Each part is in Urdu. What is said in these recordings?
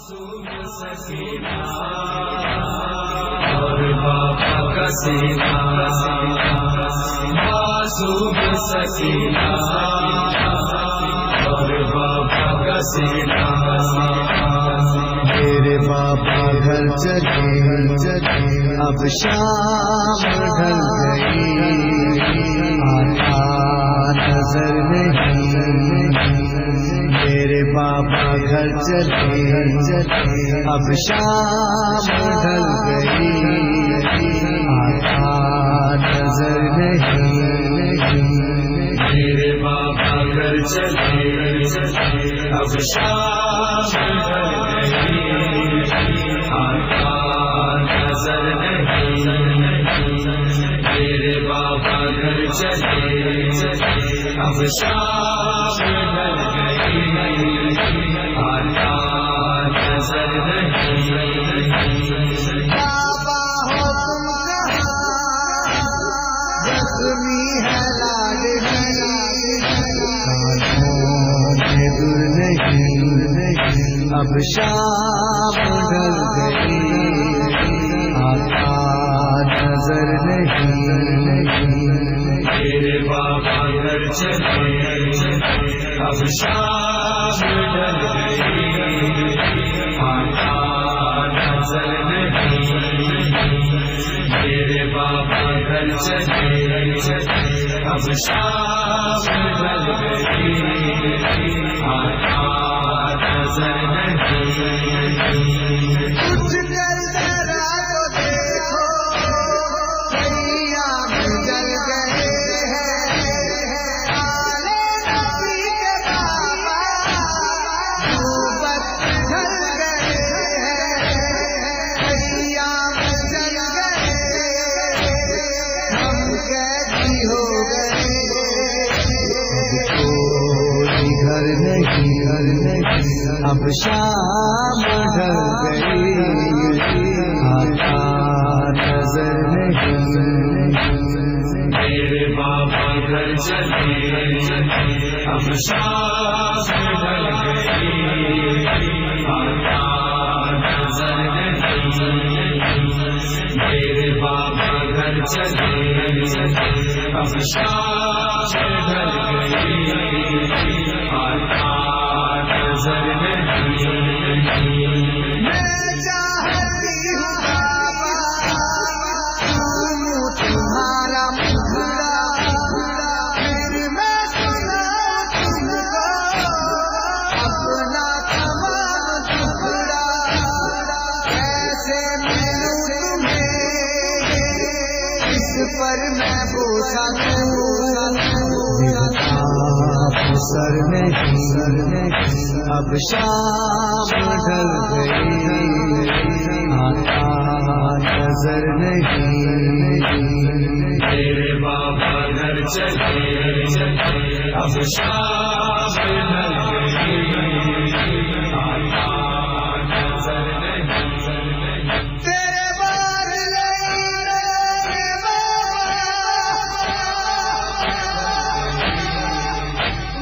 سکینہ اور بابا کا سینہ، معصوم سکینہ اور بابا کا سینہ، میرے بابا گھر چلے اب شام ڈھل گئی، آتا نظر نہیں، میرے بابا گھر چلے اب شام ڈھل گئی، آتا نظر نہیں، میرے بابا گھر چلے اب شام ڈھل گئی، آتا نظر نہیں، میرے بابا گھر چلے اب شام ڈھل گئی، آتا نظر نہیں، بابا ہو تم کہاں زخمی ہے لاڈلی، کانوں میں دور نہیں، اب شام ڈھل گئی، آتا نظر نہیں، میرے بابا گھر چلے اب شام ڈھل گئی، آتا نظر نہیں، میرے بابا گھر چلے اب شام ڈھل گئی، آتا نظر نہیں، کچھ کر ذرا تو دیکھو ایام جل گئے ہیں، آلے نبی کے بابا نوبت ڈھل گئے ہیں، ایام جل گئے ہم قیدی ہو گئے، کوئی گھر نہیں، اب شام ڈھل گئی، آتا نظر نہیں، میرے بابا گھر چلے اب شام ڈھل گئی، آتا نظر نہیں، میرے بابا گھر چلے اب شام ڈھل گئی، آتا نظر نہیں، میں چاہتی ہوں بابا تم تمہارا مدعا، پھر میں سنا تم کو اپنا تمام ٹکڑا، کیسے ملوں تمہیں اس پر میں بوسا سر نہیں، اب شام ڈھل گئی، آتا نظر نہیں، میرے بابا گھر چلے اب شام ڈھل گئی، آتا نظر نہیں، تیرے بار لے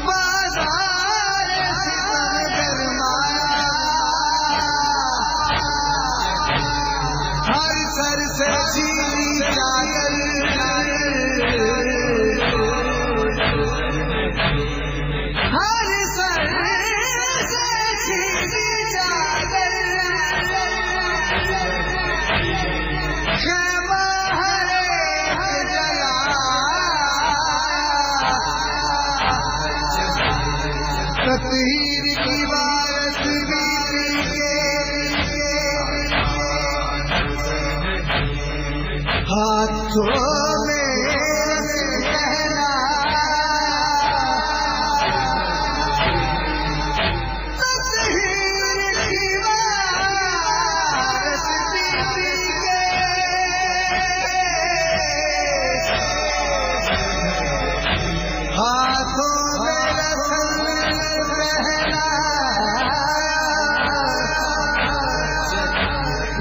بازار گرمایا، ہر سر سے چیری چادر، ہر سر سے چیری چادر، خیمہ ہر ایک جلایا، تطہیر کی بارت بھی ہاتھوں میں کہنا، تطہیر کی بارت بھی ہاتھوں میں رسم کہنا،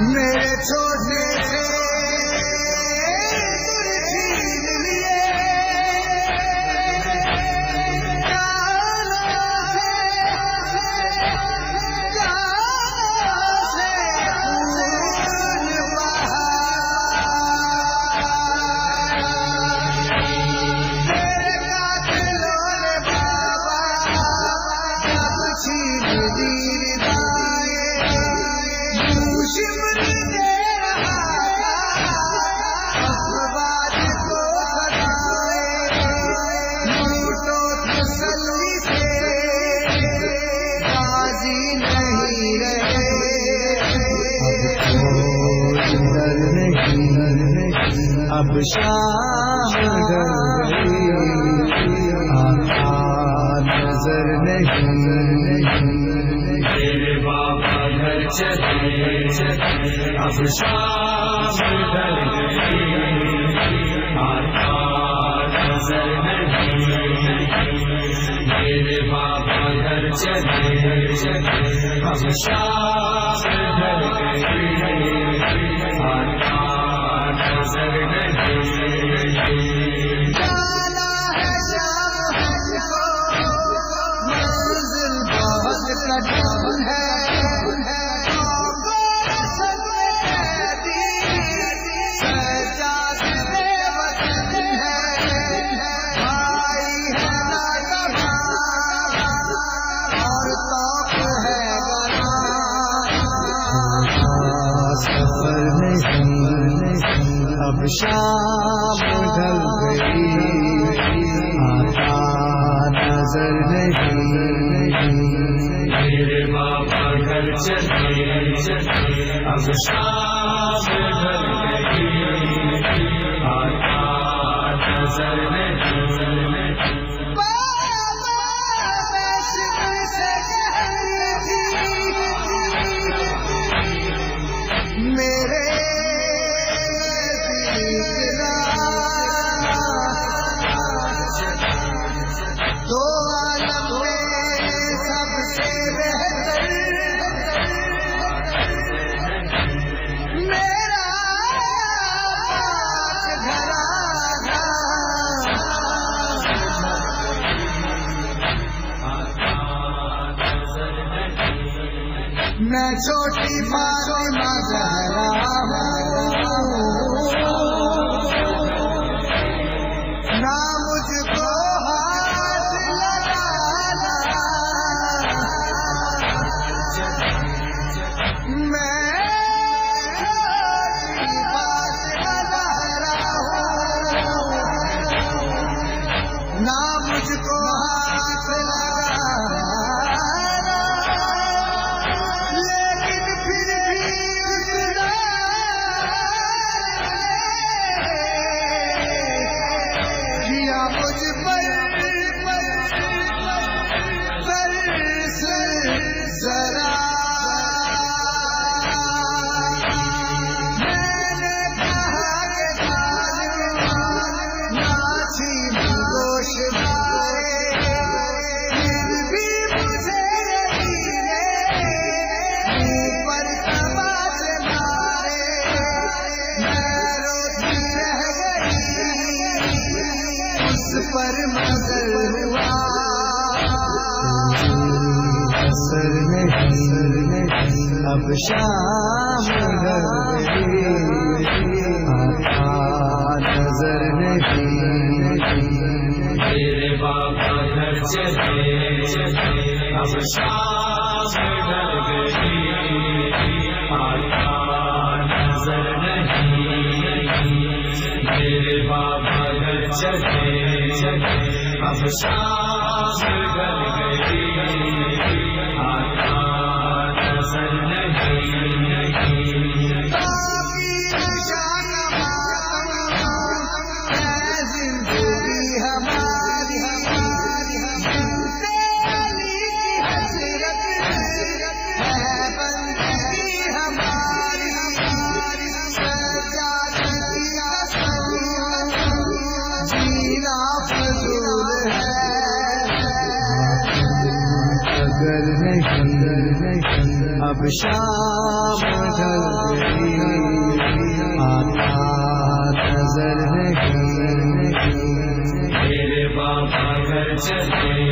میرے چھوٹے سے شمر دے رہا افواج کو سدائے لوٹو تسلی سے قاضی نہیں رہے اب شام ڈھل گئی آقا نظر نہیں میرے بابا گھر چلے اب شام ڈھل گئی آقا نظر نہیں میرے بابا گھر چلے اب شام ڈھل گئی آقا نظر نہیں جانا ہے شام کو منزل بہت کٹھن ہے اب شام ڈھل گئی آقا نظر نہیں میرے بابا گھر چلے اب شام ڈھل گئی آقا نظر نہیں میرے دو عالم میں سب سے بہتر میرا پاس گھرانہ میں چھوٹی فاطمہ زہرا نہ مجھ کو ہاتھ لگانا میں چھوٹی فاطمہ زہرا نہ مجھ کو ہاتھ لگانا لیکن پھر بھی کیا مجھ پر برس ذرا میں نے کہا کہ نہ چھین گوشت مارے پھر بھی مجھے اوپر تماچ مارے میں روتی رہ گئی اس پر مزل ہوا اثر نہیں اب شام ڈھل گئی آقا نظر نہیں میرے بابا گھر چلے اب شام ڈھل گئی آقا نظر نہیں میرے بابا گھر چلے اب شام ڈھل گئی آقا نظر نہیں زندگی ہماری حسرت ہے بندگی ہماری سجادگی جینا فضول ہے اگر نہیں اب شام ڈھل گئی آقا نظر نہیں میرے بابا گھر چلے